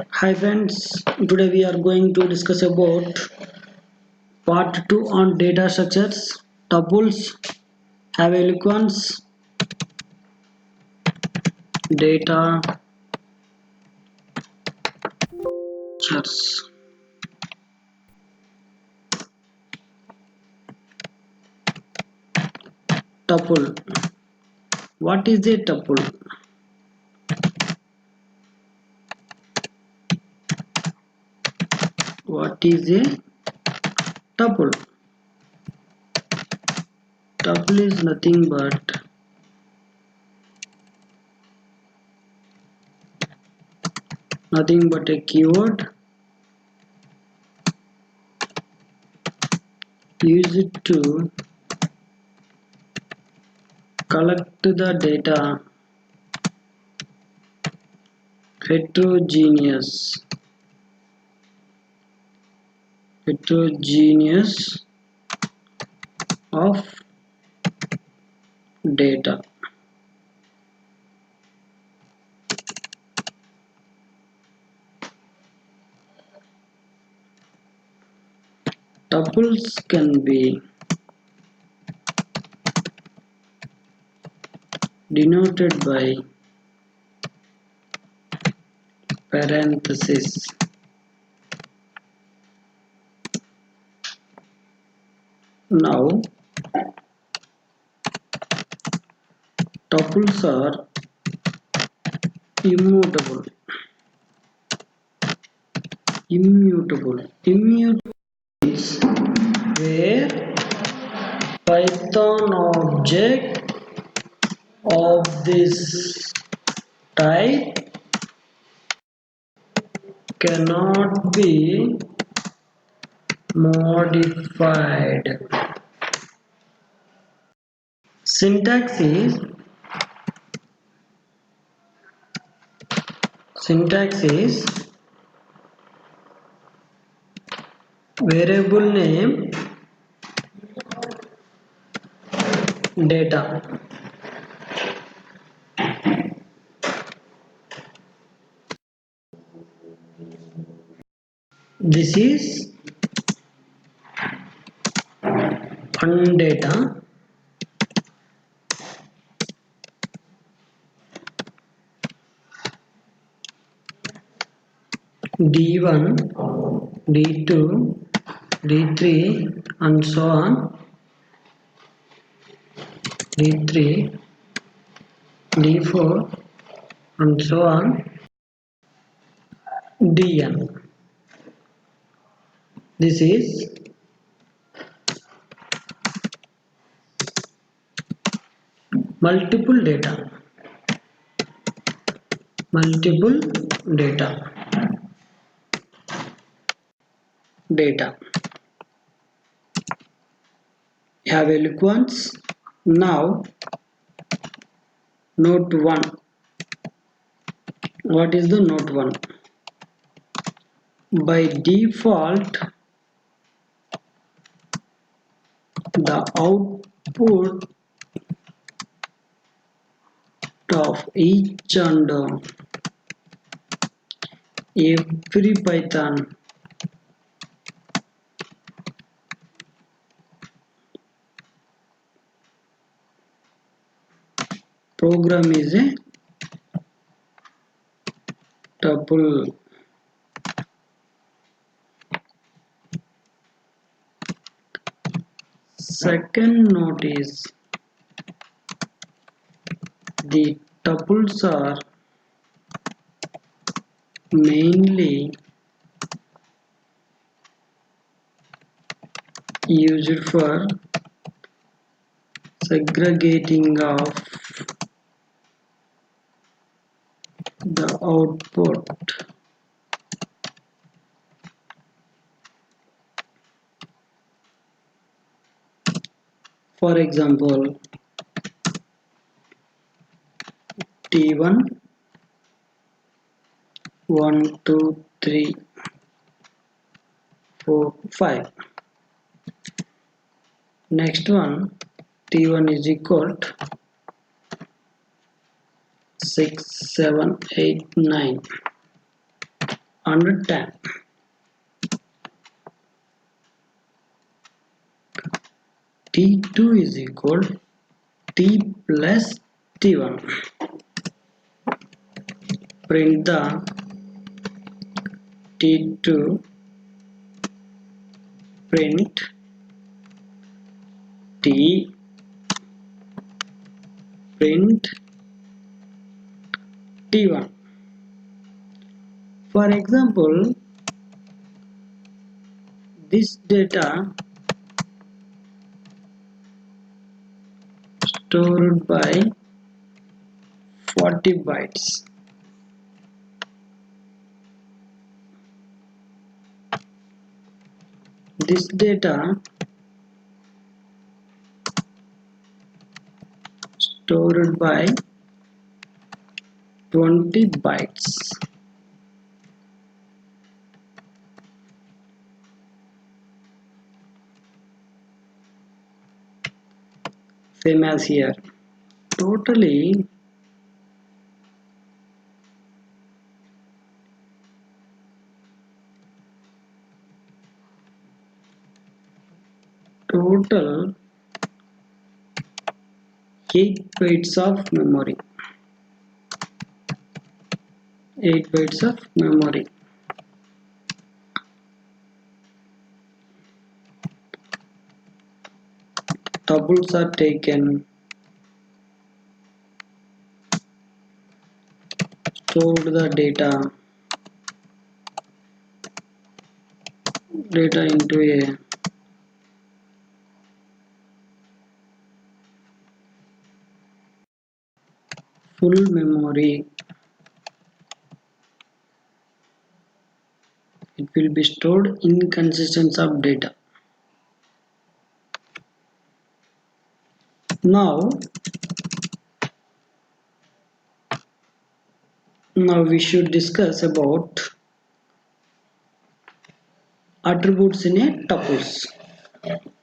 Hi friends, today we are going to discuss about part 2 on data structures, tuples, have eloquence, data structures. Tuple. What is a tuple? What is a tuple? Tuple is nothing but a keyword used to collect the data heterogeneous of data. Tuples can be denoted by parentheses. Now, tuples are immutable. Immutable is where Python object of this type cannot be modified. Syntax is variable name data. This is undata. D1, D2, D3 and so on. D3, D4 and so on. Dn. This is multiple data. Data. Have eloquence. Now, note 1. What is the note 1? By default, the output of each and every Python program is a tuple. Second note is the tuples are mainly used for segregating of the output. For example, T1 1 2 3 4 5. Next one, T1 is equal to 6 7 8 9. 110. T2 is equal T plus T1. Print the T2, print T, print T1. For example, this data stored by 40 bytes. This data stored by 20 bytes. Same as here. Totally total 8 bytes of memory. 8 bytes of memory. Tuples are taken, stored the data into a full memory. It will be stored in consistence of data. Now we should discuss about attributes in a tuples.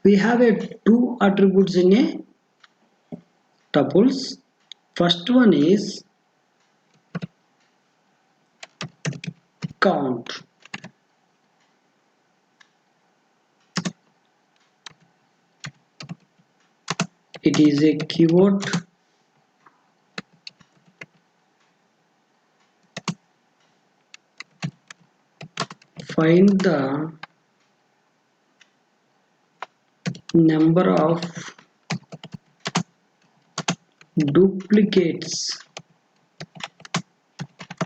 We have two attributes in a tuples. First one is count. It is a keyword find the number of duplicates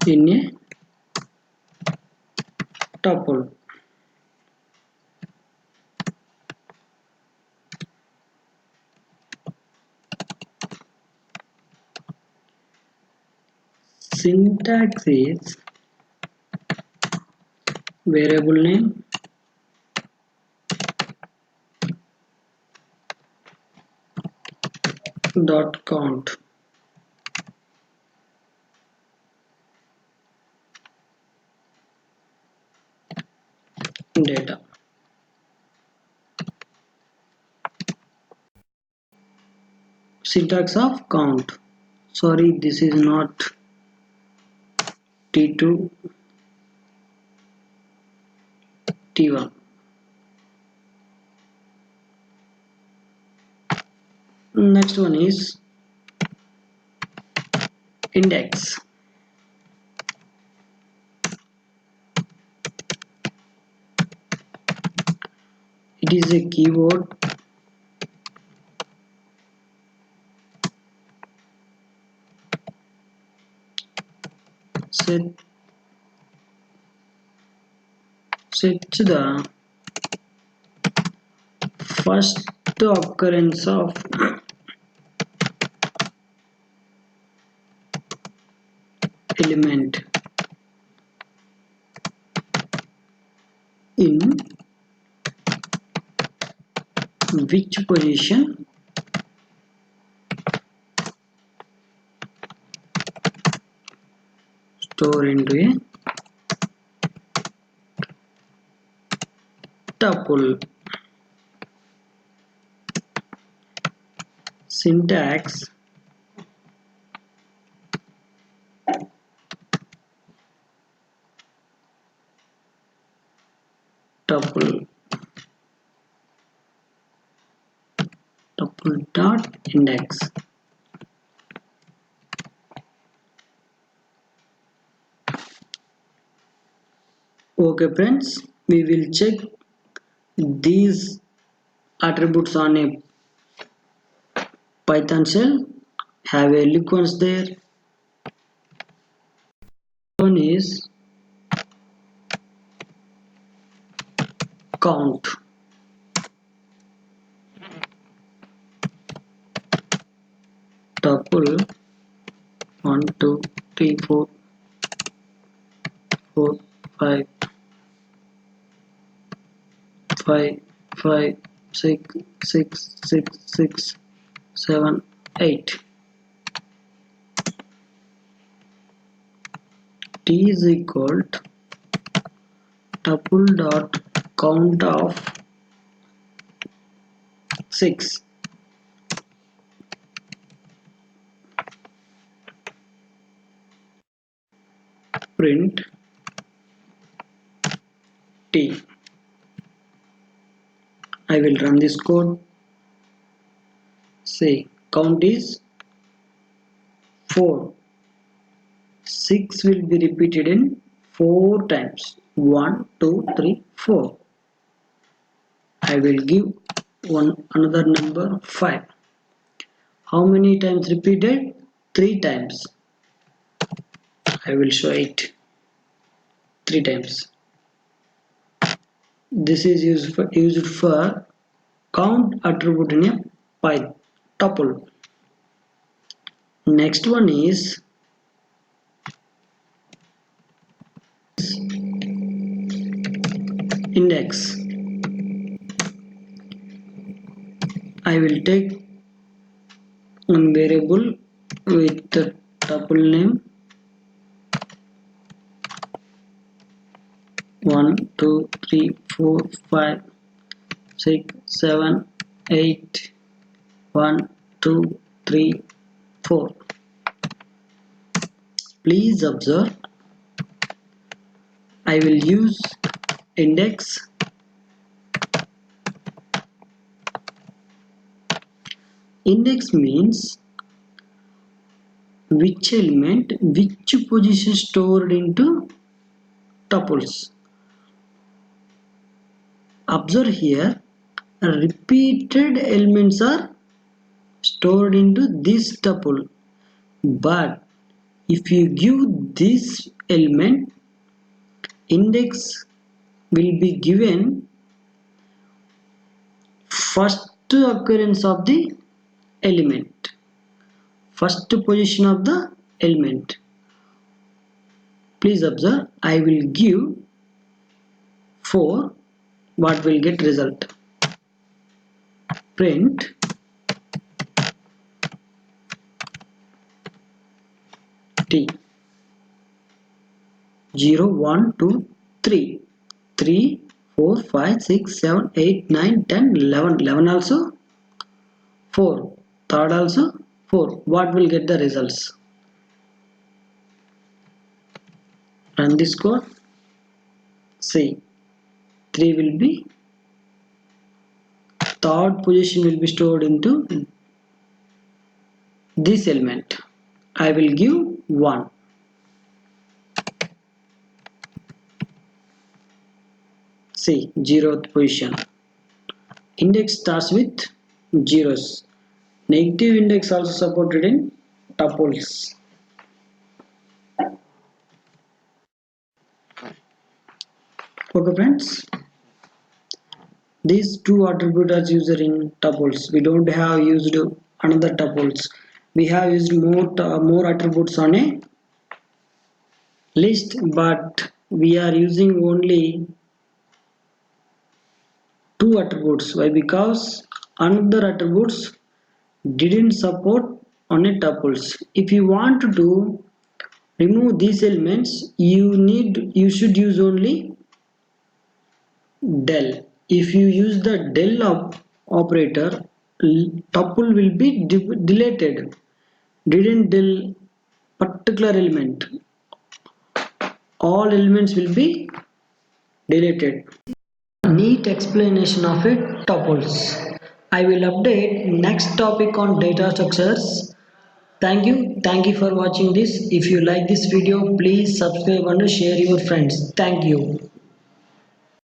in a tuple. Syntax is variable name dot count. Data. Syntax of count. Sorry, this is not T2, T1. Next one is index. It is a keyword sets the first occurrence of element in which position store into a tuple. Syntax tuple dot index. Okay friends, we will check these attributes on a Python shell. Have a look once there. One is count. Tuple 1 2 3 4 4 5 5 5 6 6 6 6 7 8. T is equal to tuple dot count of 6. Print T. I will run this code. Say count is 4. 6 will be repeated in 4 times. 1 2 3 4. I will give another number 5. How many times repeated? 3 times. I will show it 3 times. This is used for count attribute in a Python tuple. Next one is index. I will take one variable with the tuple name 1 2 3 4 5 6 7 8 1 2 3 4. Please observe, I will use index. Index means which element, which position stored into tuples. Observe here, repeated elements are stored into this tuple, but if you give this element, index will be given first occurrence of the element, first position of the element. Please observe, I will give 4. What will get result? Print T 0 1 2 3 3 4 5 6 7 8 9 10 11 11 also 4, third also 4. What will get the results? Run this code. See, 3 will be, third position will be stored into this element. I will give 1. See, 0th position. Index starts with zeros. Negative index also supported in tuples. Okay friends, these two attributes are used in tuples. We don't have used another tuples. We have used more attributes on a list, but we are using only 2 attributes. Why? Because another attributes didn't support on a tuples. If you want to remove these elements, you should use only del. If you use the del operator, tuple will be deleted. Didn't del particular element, all elements will be deleted. complete explanation of it tuples. I will update next topic on data structures. Thank you for watching this. If you like this video, please subscribe and share your friends. Thank you.